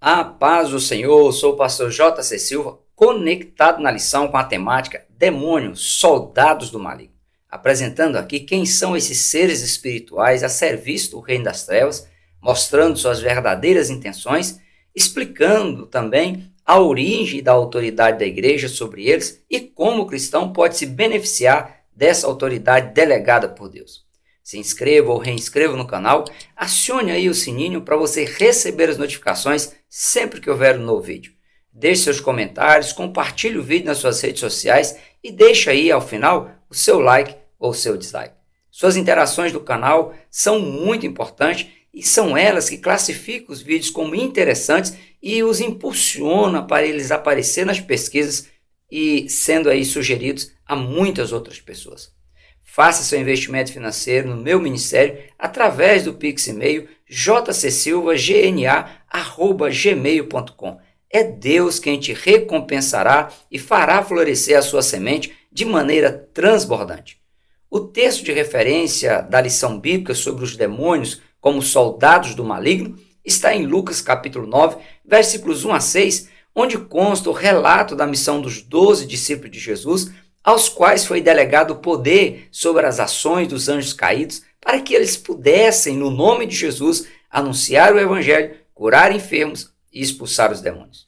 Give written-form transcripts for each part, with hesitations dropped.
A paz do Senhor, sou o pastor J.C. Silva, conectado na lição com a temática Demônios, Soldados do Maligno, apresentando aqui quem são esses seres espirituais a serviço do reino das trevas, mostrando suas verdadeiras intenções, explicando também a origem da autoridade da igreja sobre eles e como o cristão pode se beneficiar dessa autoridade delegada por Deus. Se inscreva ou reinscreva no canal, acione aí o sininho para você receber as notificações sempre que houver um novo vídeo. Deixe seus comentários, compartilhe o vídeo nas suas redes sociais e deixe aí ao final o seu like ou o seu dislike. Suas interações do canal são muito importantes e são elas que classificam os vídeos como interessantes e os impulsionam para eles aparecerem nas pesquisas e sendo aí sugeridos a muitas outras pessoas. Faça seu investimento financeiro no meu ministério através do Pix e-mail jcsilvagna@gmail.com. É Deus quem te recompensará e fará florescer a sua semente de maneira transbordante. O texto de referência da lição bíblica sobre os demônios como soldados do maligno está em Lucas capítulo 9, versículos 1 a 6, onde consta o relato da missão dos 12 discípulos de Jesus, aos quais foi delegado o poder sobre as ações dos anjos caídos, para que eles pudessem, no nome de Jesus, anunciar o evangelho, curar enfermos e expulsar os demônios.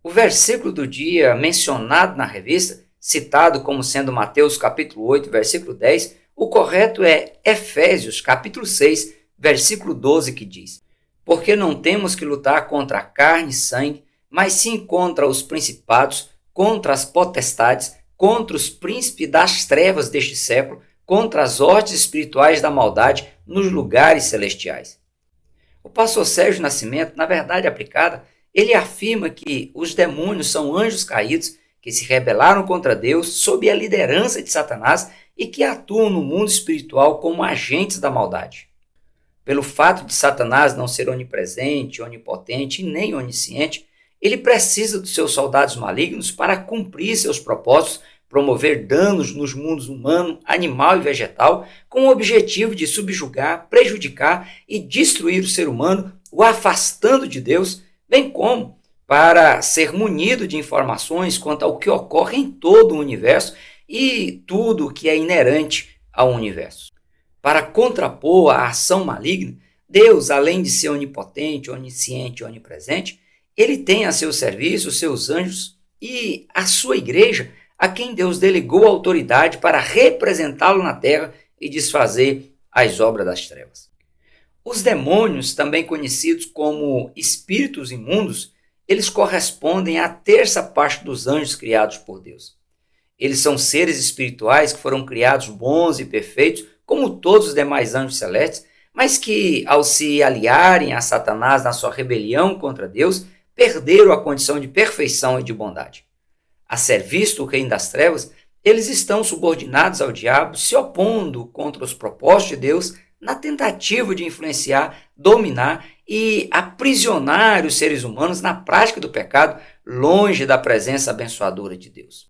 O versículo do dia mencionado na revista, citado como sendo Mateus capítulo 8, versículo 10, o correto é Efésios capítulo 6, versículo 12, que diz: porque não temos que lutar contra a carne e sangue, mas sim contra os principados, contra as potestades, contra os príncipes das trevas deste século, contra as hostes espirituais da maldade nos lugares celestiais. O pastor Sérgio Nascimento, na verdade aplicada, ele afirma que os demônios são anjos caídos que se rebelaram contra Deus sob a liderança de Satanás e que atuam no mundo espiritual como agentes da maldade. Pelo fato de Satanás não ser onipresente, onipotente e nem onisciente, ele precisa dos seus soldados malignos para cumprir seus propósitos, promover danos nos mundos humano, animal e vegetal, com o objetivo de subjugar, prejudicar e destruir o ser humano, o afastando de Deus, bem como para ser munido de informações quanto ao que ocorre em todo o universo e tudo o que é inerente ao universo. Para contrapor a ação maligna, Deus, além de ser onipotente, onisciente e onipresente, ele tem a seu serviço os seus anjos e a sua igreja, a quem Deus delegou a autoridade para representá-lo na terra e desfazer as obras das trevas. Os demônios, também conhecidos como espíritos imundos, eles correspondem à terça parte dos anjos criados por Deus. Eles são seres espirituais que foram criados bons e perfeitos, como todos os demais anjos celestes, mas que, ao se aliarem a Satanás na sua rebelião contra Deus, perderam a condição de perfeição e de bondade. A serviço do reino das trevas, eles estão subordinados ao diabo, se opondo contra os propósitos de Deus na tentativa de influenciar, dominar e aprisionar os seres humanos na prática do pecado, longe da presença abençoadora de Deus.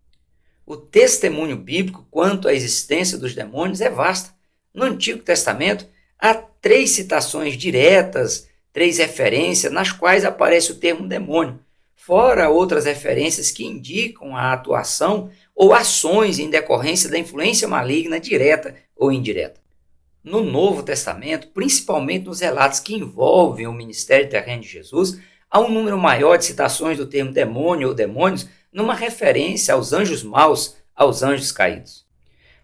O testemunho bíblico quanto à existência dos demônios é vasto. No Antigo Testamento, há 3 citações diretas, 3 referências nas quais aparece o termo demônio, fora outras referências que indicam a atuação ou ações em decorrência da influência maligna direta ou indireta. No Novo Testamento, principalmente nos relatos que envolvem o ministério terreno de Jesus, há um número maior de citações do termo demônio ou demônios numa referência aos anjos maus, aos anjos caídos.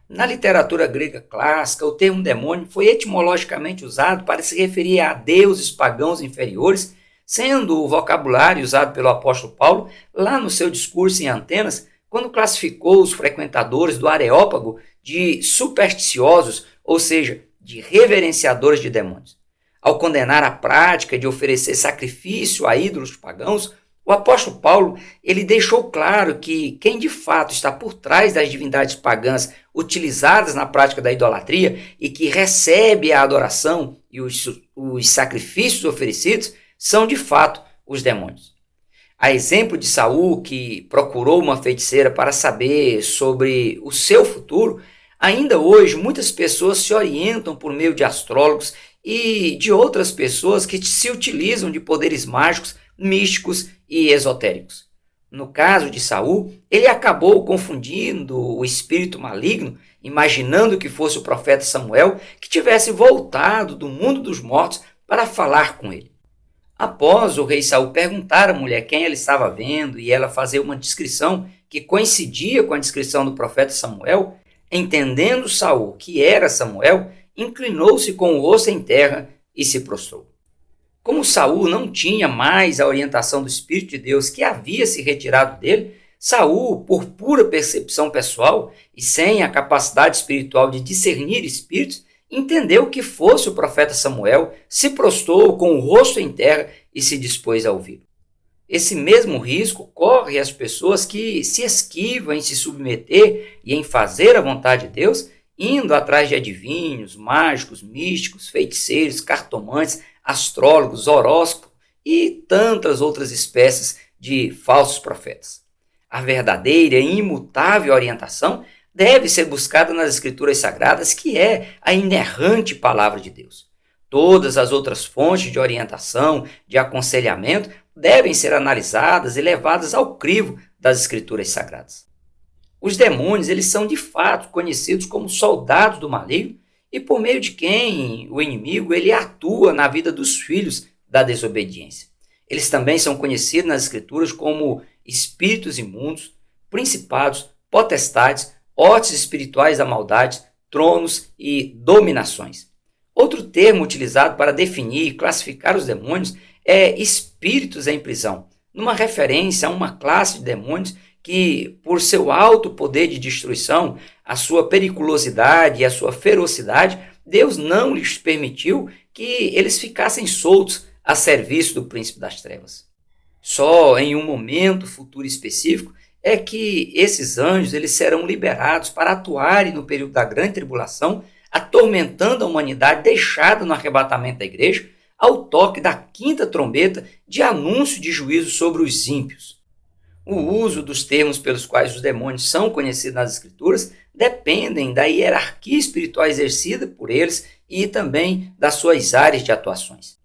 Na literatura grega clássica, o termo demônio foi etimologicamente usado para se referir a deuses pagãos inferiores, sendo o vocabulário usado pelo apóstolo Paulo lá no seu discurso em Atenas, quando classificou os frequentadores do Areópago de supersticiosos, ou seja, de reverenciadores de demônios. Ao condenar a prática de oferecer sacrifício a ídolos pagãos, o apóstolo Paulo ele deixou claro que quem de fato está por trás das divindades pagãs utilizadas na prática da idolatria e que recebe a adoração e os sacrifícios oferecidos são de fato os demônios. A exemplo de Saul, que procurou uma feiticeira para saber sobre o seu futuro, ainda hoje muitas pessoas se orientam por meio de astrólogos e de outras pessoas que se utilizam de poderes mágicos místicos e esotéricos. No caso de Saul, ele acabou confundindo o espírito maligno, imaginando que fosse o profeta Samuel que tivesse voltado do mundo dos mortos para falar com ele. Após o rei Saul perguntar à mulher quem ela estava vendo e ela fazer uma descrição que coincidia com a descrição do profeta Samuel, entendendo Saul que era Samuel, inclinou-se com o rosto em terra e se prostrou. Como Saul não tinha mais a orientação do Espírito de Deus que havia se retirado dele, Saul, por pura percepção pessoal e sem a capacidade espiritual de discernir espíritos, entendeu que fosse o profeta Samuel, se prostrou com o rosto em terra e se dispôs a ouvi-lo. Esse mesmo risco corre às pessoas que se esquivam em se submeter e em fazer a vontade de Deus, indo atrás de adivinhos, mágicos, místicos, feiticeiros, cartomantes, astrólogos, horóscopos e tantas outras espécies de falsos profetas. A verdadeira e imutável orientação deve ser buscada nas Escrituras Sagradas, que é a inerrante Palavra de Deus. Todas as outras fontes de orientação, de aconselhamento, devem ser analisadas e levadas ao crivo das Escrituras Sagradas. Os demônios, eles são de fato conhecidos como soldados do maligno e por meio de quem o inimigo ele atua na vida dos filhos da desobediência. Eles também são conhecidos nas Escrituras como espíritos imundos, principados, potestades, hostes espirituais da maldade, tronos e dominações. Outro termo utilizado para definir e classificar os demônios é espíritos em prisão, numa referência a uma classe de demônios que, por seu alto poder de destruição, a sua periculosidade e a sua ferocidade, Deus não lhes permitiu que eles ficassem soltos a serviço do príncipe das trevas. Só em um momento futuro específico é que esses anjos eles serão liberados para atuarem no período da grande tribulação, atormentando a humanidade deixada no arrebatamento da igreja, ao toque da quinta trombeta de anúncio de juízo sobre os ímpios. O uso dos termos pelos quais os demônios são conhecidos nas Escrituras dependem da hierarquia espiritual exercida por eles e também das suas áreas de atuações.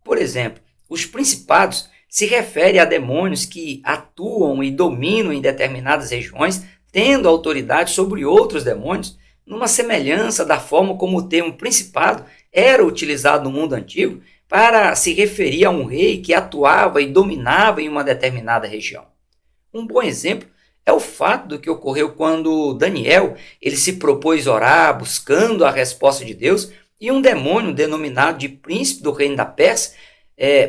Por exemplo, os principados se referem a demônios que atuam e dominam em determinadas regiões, tendo autoridade sobre outros demônios, numa semelhança da forma como o termo principado era utilizado no mundo antigo para se referir a um rei que atuava e dominava em uma determinada região. Um bom exemplo é o fato do que ocorreu quando Daniel ele se propôs orar buscando a resposta de Deus e um demônio denominado de príncipe do reino da Pérsia,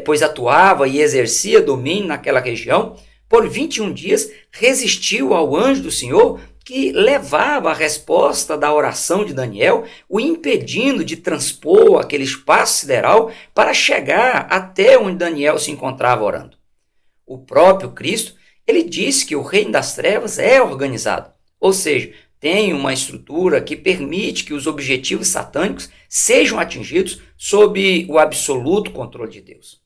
pois atuava e exercia domínio naquela região, por 21 dias resistiu ao anjo do Senhor que levava a resposta da oração de Daniel, o impedindo de transpor aquele espaço sideral para chegar até onde Daniel se encontrava orando. O próprio Cristo ele disse que o reino das trevas é organizado, ou seja, tem uma estrutura que permite que os objetivos satânicos sejam atingidos sob o absoluto controle de Deus.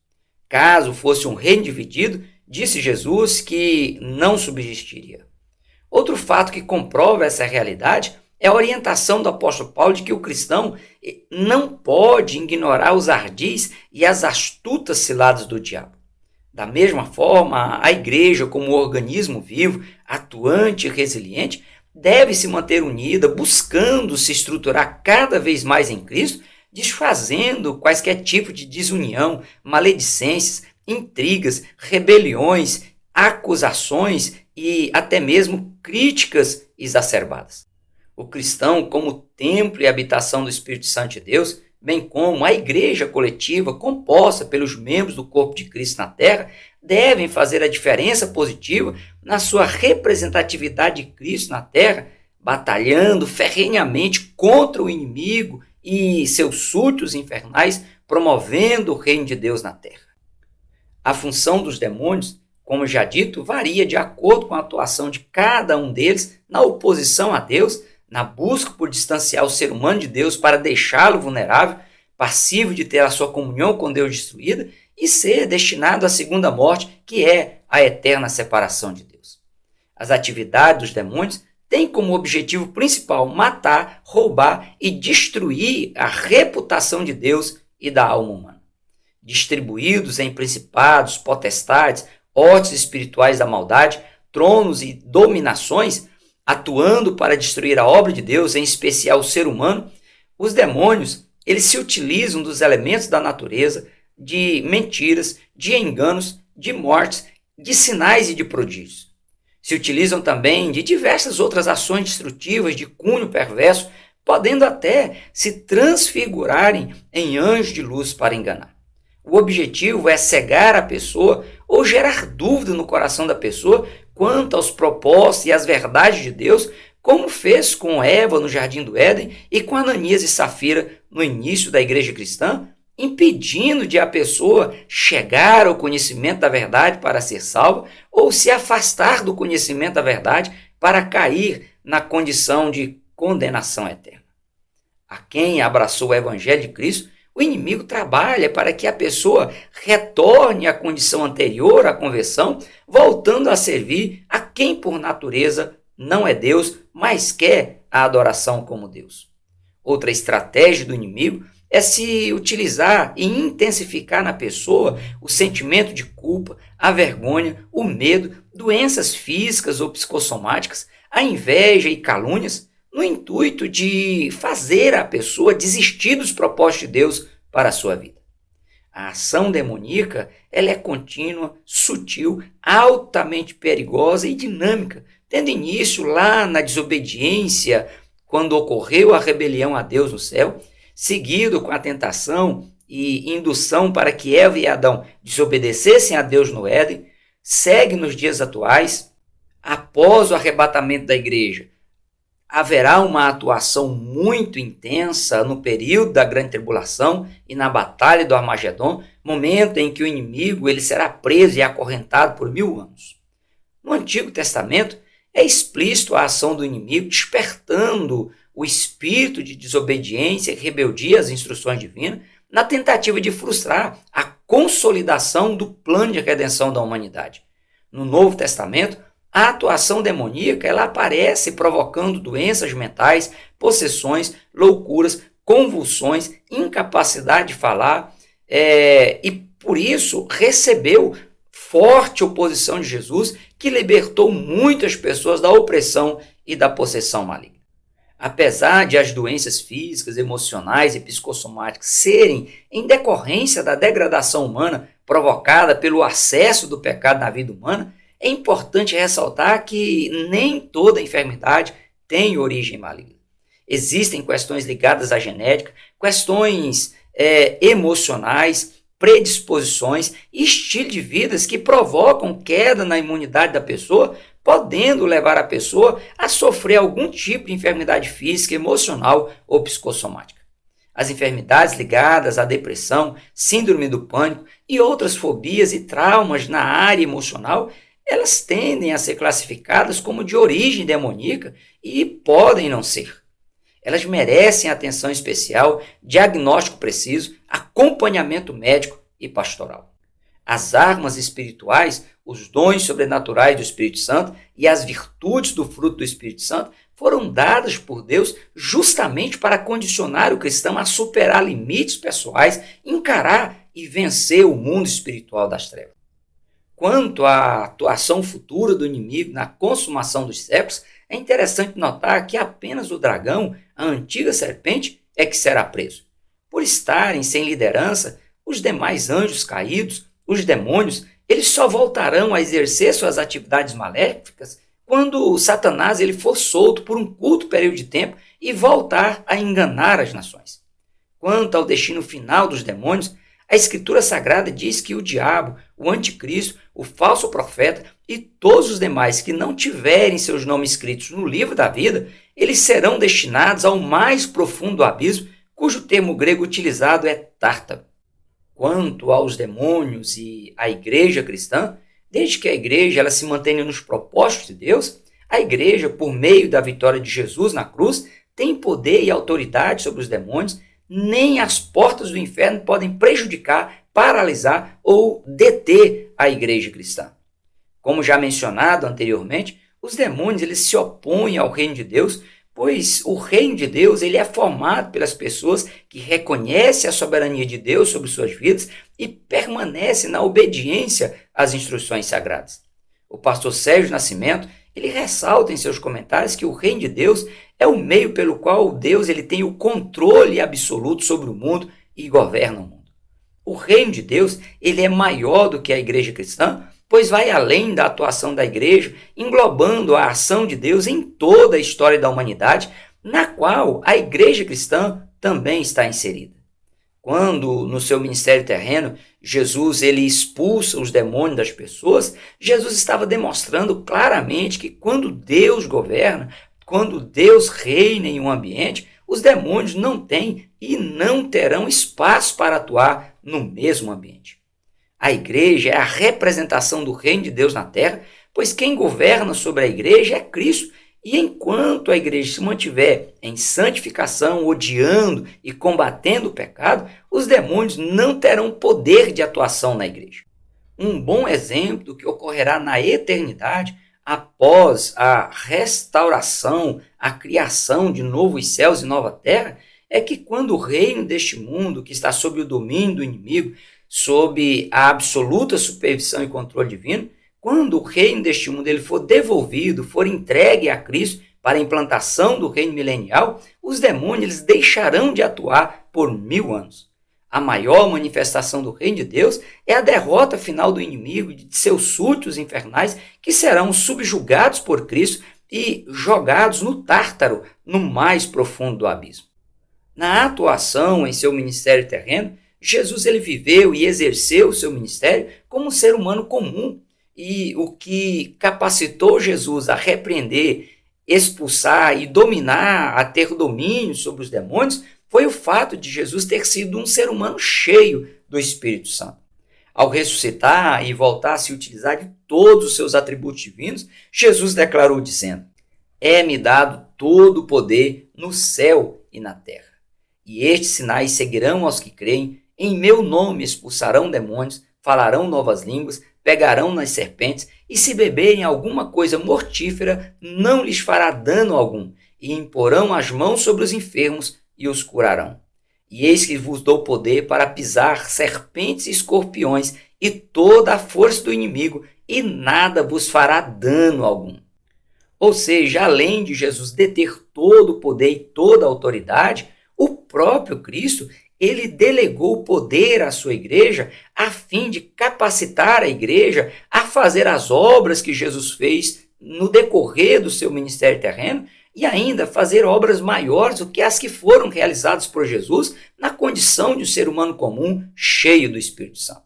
Caso fosse um reino dividido, disse Jesus que não subsistiria. Outro fato que comprova essa realidade é a orientação do apóstolo Paulo de que o cristão não pode ignorar os ardis e as astutas ciladas do diabo. Da mesma forma, a igreja, como organismo vivo, atuante e resiliente, deve se manter unida, buscando se estruturar cada vez mais em Cristo, desfazendo quaisquer tipos de desunião, maledicências, intrigas, rebeliões, acusações e até mesmo críticas exacerbadas. O cristão, como templo e habitação do Espírito Santo de Deus, bem como a igreja coletiva composta pelos membros do corpo de Cristo na terra, devem fazer a diferença positiva na sua representatividade de Cristo na terra, batalhando ferrenhamente contra o inimigo e seus súditos infernais, promovendo o reino de Deus na terra. A função dos demônios, como já dito, varia de acordo com a atuação de cada um deles na oposição a Deus, na busca por distanciar o ser humano de Deus para deixá-lo vulnerável, passivo de ter a sua comunhão com Deus destruída e ser destinado à segunda morte, que é a eterna separação de Deus. As atividades dos demônios têm como objetivo principal matar, roubar e destruir a reputação de Deus e da alma humana. distribuídos em principados, potestades, hortes espirituais da maldade, tronos e dominações, atuando para destruir a obra de Deus, em especial o ser humano, os demônios, eles se utilizam dos elementos da natureza, de mentiras, de enganos, de mortes, de sinais e de prodígios. Se utilizam também de diversas outras ações destrutivas de cunho perverso, podendo até se transfigurarem em anjos de luz para enganar. O objetivo é cegar a pessoa ou gerar dúvida no coração da pessoa quanto aos propósitos e às verdades de Deus, como fez com Eva no Jardim do Éden e com Ananias e Safira no início da igreja cristã, impedindo de a pessoa chegar ao conhecimento da verdade para ser salva ou se afastar do conhecimento da verdade para cair na condição de condenação eterna. A quem abraçou o evangelho de Cristo, o inimigo trabalha para que a pessoa retorne à condição anterior à conversão, voltando a servir a quem por natureza não é Deus, mas quer a adoração como Deus. Outra estratégia do inimigo é se utilizar e intensificar na pessoa o sentimento de culpa, a vergonha, o medo, doenças físicas ou psicossomáticas, a inveja e calúnias, no intuito de fazer a pessoa desistir dos propósitos de Deus para a sua vida. A ação demoníaca ela é contínua, sutil, altamente perigosa e dinâmica, tendo início lá na desobediência, quando ocorreu a rebelião a Deus no céu, seguido com a tentação e indução para que Eva e Adão desobedecessem a Deus no Éden, segue nos dias atuais, após o arrebatamento da igreja. Haverá uma atuação muito intensa no período da grande tribulação e na batalha do Armagedon, momento em que o inimigo ele será preso e acorrentado por 1000 anos. No Antigo Testamento, é explícito a ação do inimigo despertando o espírito de desobediência e rebeldia às instruções divinas na tentativa de frustrar a consolidação do plano de redenção da humanidade. No Novo Testamento, a atuação demoníaca ela aparece provocando doenças mentais, possessões, loucuras, convulsões, incapacidade de falar e por isso recebeu forte oposição de Jesus, que libertou muitas pessoas da opressão e da possessão maligna. Apesar de as doenças físicas, emocionais e psicossomáticas serem em decorrência da degradação humana provocada pelo acesso do pecado na vida humana, é importante ressaltar que nem toda enfermidade tem origem maligna. Existem questões ligadas à genética, questões emocionais, predisposições e estilo de vida que provocam queda na imunidade da pessoa, podendo levar a pessoa a sofrer algum tipo de enfermidade física, emocional ou psicossomática. As enfermidades ligadas à depressão, síndrome do pânico e outras fobias e traumas na área emocional, elas tendem a ser classificadas como de origem demoníaca e podem não ser. Elas merecem atenção especial, diagnóstico preciso, acompanhamento médico e pastoral. As armas espirituais, os dons sobrenaturais do Espírito Santo e as virtudes do fruto do Espírito Santo foram dadas por Deus justamente para condicionar o cristão a superar limites pessoais, encarar e vencer o mundo espiritual das trevas. Quanto à atuação futura do inimigo na consumação dos séculos, é interessante notar que apenas o dragão, a antiga serpente, é que será preso. Por estarem sem liderança, os demais anjos caídos, os demônios, eles só voltarão a exercer suas atividades maléficas quando Satanás ele for solto por um curto período de tempo e voltar a enganar as nações. Quanto ao destino final dos demônios, a Escritura Sagrada diz que o diabo, o anticristo, o falso profeta e todos os demais que não tiverem seus nomes escritos no livro da vida, eles serão destinados ao mais profundo abismo, cujo termo grego utilizado é tártaro. Quanto aos demônios e à igreja cristã, desde que a igreja ela se mantenha nos propósitos de Deus, a igreja, por meio da vitória de Jesus na cruz, tem poder e autoridade sobre os demônios. Nem as portas do inferno podem prejudicar, paralisar ou deter a igreja cristã. Como já mencionado anteriormente, os demônios eles se opõem ao reino de Deus pois o reino de Deus ele é formado pelas pessoas que reconhecem a soberania de Deus sobre suas vidas e permanecem na obediência às instruções sagradas. O pastor Sérgio Nascimento ele ressalta em seus comentários que o reino de Deus é o meio pelo qual Deus ele tem o controle absoluto sobre o mundo e governa o mundo. O reino de Deus ele é maior do que a igreja cristã, pois vai além da atuação da igreja, englobando a ação de Deus em toda a história da humanidade, na qual a igreja cristã também está inserida. Quando, no seu ministério terreno, Jesus ele expulsa os demônios das pessoas, Jesus estava demonstrando claramente que quando Deus governa, quando Deus reina em um ambiente, os demônios não têm e não terão espaço para atuar no mesmo ambiente. A igreja é a representação do reino de Deus na terra, pois quem governa sobre a igreja é Cristo. E enquanto a igreja se mantiver em santificação, odiando e combatendo o pecado, os demônios não terão poder de atuação na igreja. Um bom exemplo do que ocorrerá na eternidade após a restauração, a criação de novos céus e nova terra, é que quando o reino deste mundo, que está sob o domínio do inimigo, sob a absoluta supervisão e controle divino, quando o reino deste mundo ele for devolvido, for entregue a Cristo para a implantação do reino milenial, os demônios eles deixarão de atuar por 1000 anos. A maior manifestação do reino de Deus é a derrota final do inimigo e de seus súditos infernais que serão subjugados por Cristo e jogados no Tártaro, no mais profundo do abismo. Na atuação em seu ministério terreno, Jesus ele viveu e exerceu o seu ministério como um ser humano comum. E o que capacitou Jesus a repreender, expulsar e dominar, a ter domínio sobre os demônios, foi o fato de Jesus ter sido um ser humano cheio do Espírito Santo. Ao ressuscitar e voltar a se utilizar de todos os seus atributos divinos, Jesus declarou dizendo: "É-me dado todo o poder no céu e na terra. E estes sinais seguirão aos que creem, em meu nome expulsarão demônios, falarão novas línguas, pegarão nas serpentes, e se beberem alguma coisa mortífera, não lhes fará dano algum, e imporão as mãos sobre os enfermos e os curarão. E eis que vos dou poder para pisar serpentes e escorpiões, e toda a força do inimigo, e nada vos fará dano algum." Ou seja, além de Jesus deter todo o poder e toda a autoridade, o próprio Cristo ele delegou o poder à sua igreja a fim de capacitar a igreja a fazer as obras que Jesus fez no decorrer do seu ministério terreno e ainda fazer obras maiores do que as que foram realizadas por Jesus na condição de um ser humano comum cheio do Espírito Santo.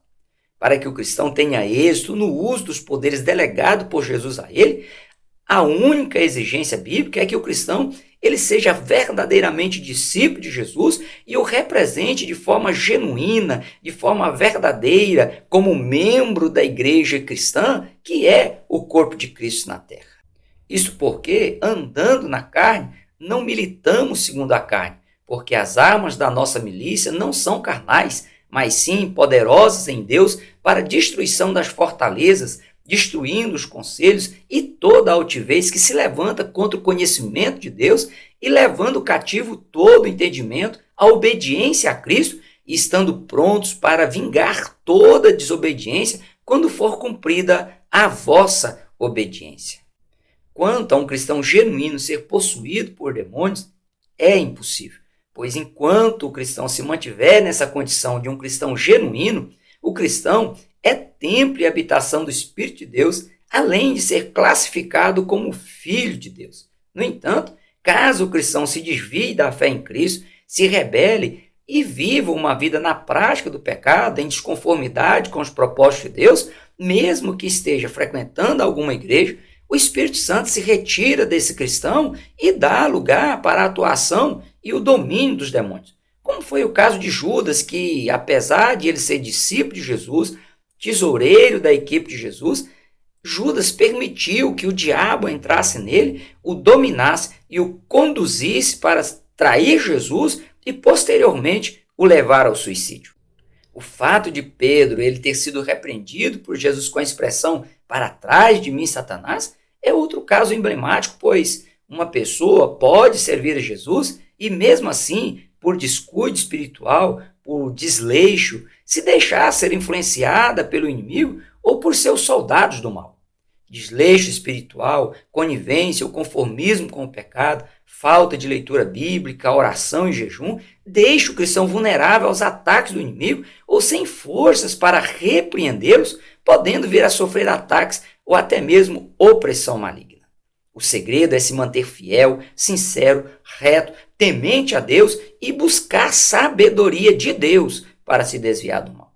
Para que o cristão tenha êxito no uso dos poderes delegados por Jesus a ele, a única exigência bíblica é que o cristão ele seja verdadeiramente discípulo de Jesus e o represente de forma genuína, de forma verdadeira, como membro da igreja cristã, que é o corpo de Cristo na terra. Isso porque, andando na carne, não militamos segundo a carne, porque as armas da nossa milícia não são carnais, mas sim poderosas em Deus para a destruição das fortalezas, destruindo os conselhos e toda a altivez que se levanta contra o conhecimento de Deus e levando cativo todo o entendimento à obediência a Cristo e estando prontos para vingar toda desobediência quando for cumprida a vossa obediência. Quanto a um cristão genuíno ser possuído por demônios, é impossível, pois enquanto o cristão se mantiver nessa condição de um cristão genuíno, o cristão é templo e habitação do Espírito de Deus, além de ser classificado como filho de Deus. No entanto, caso o cristão se desvie da fé em Cristo, se rebele e viva uma vida na prática do pecado, em desconformidade com os propósitos de Deus, mesmo que esteja frequentando alguma igreja, o Espírito Santo se retira desse cristão e dá lugar para a atuação e o domínio dos demônios. Como foi o caso de Judas, que, apesar de ele ser discípulo de Jesus, tesoureiro da equipe de Jesus, Judas permitiu que o diabo entrasse nele, o dominasse e o conduzisse para trair Jesus e posteriormente o levar ao suicídio. O fato de Pedro ele ter sido repreendido por Jesus com a expressão "para trás de mim, Satanás", é outro caso emblemático, pois Uma pessoa pode servir a Jesus e, mesmo assim, por descuido espiritual, por desleixo, se deixar ser influenciada pelo inimigo ou por seus soldados do mal. Desleixo espiritual, conivência ou conformismo com o pecado, falta de leitura bíblica, oração e jejum, deixa o cristão vulnerável aos ataques do inimigo ou sem forças para repreendê-los, podendo vir a sofrer ataques ou até mesmo opressão maligna. O segredo é se manter fiel, sincero, reto, temente a Deus e buscar sabedoria de Deus para se desviar do mal.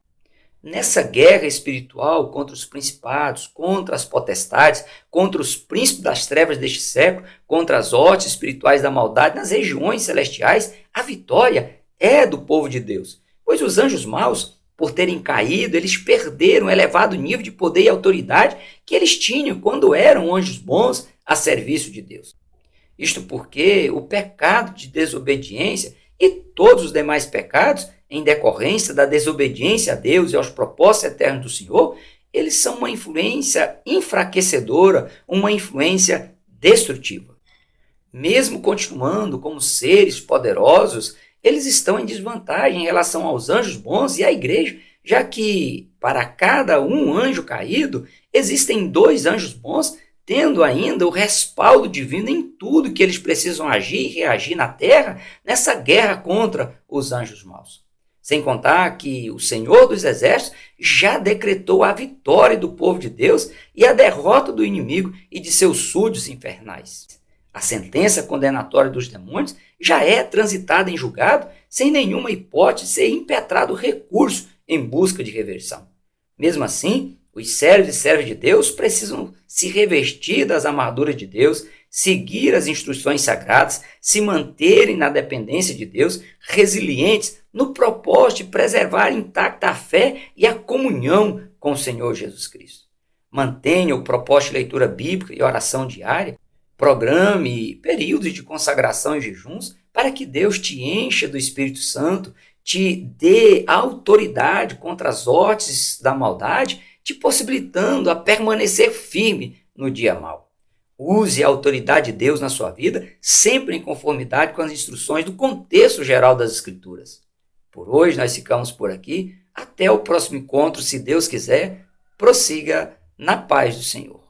Nessa guerra espiritual contra os principados, contra as potestades, contra os príncipes das trevas deste século, contra as hostes espirituais da maldade nas regiões celestiais, a vitória é do povo de Deus. Pois os anjos maus, por terem caído, eles perderam o elevado nível de poder e autoridade que eles tinham quando eram anjos bons a serviço de Deus. Isto porque o pecado de desobediência e todos os demais pecados, em decorrência da desobediência a Deus e aos propósitos eternos do Senhor, eles são uma influência enfraquecedora, uma influência destrutiva. Mesmo continuando como seres poderosos, eles estão em desvantagem em relação aos anjos bons e à igreja, já que para cada um anjo caído, existem 2 anjos bons, tendo ainda o respaldo divino em tudo que eles precisam agir e reagir na terra nessa guerra contra os anjos maus. Sem contar que o Senhor dos Exércitos já decretou a vitória do povo de Deus e a derrota do inimigo e de seus súditos infernais. A sentença condenatória dos demônios já é transitada em julgado sem nenhuma hipótese de ser impetrado recurso em busca de reversão. Mesmo assim, os servos e servas de Deus precisam se revestir das armaduras de Deus, seguir as instruções sagradas, se manterem na dependência de Deus, resilientes no propósito de preservar intacta a fé e a comunhão com o Senhor Jesus Cristo. Mantenha o propósito de leitura bíblica e oração diária, programe períodos de consagração e jejuns para que Deus te encha do Espírito Santo, te dê autoridade contra as hostes da maldade, te possibilitando a permanecer firme no dia mau. Use a autoridade de Deus na sua vida, sempre em conformidade com as instruções do contexto geral das Escrituras. Por hoje nós ficamos por aqui. Até o próximo encontro, se Deus quiser. Prossiga na paz do Senhor.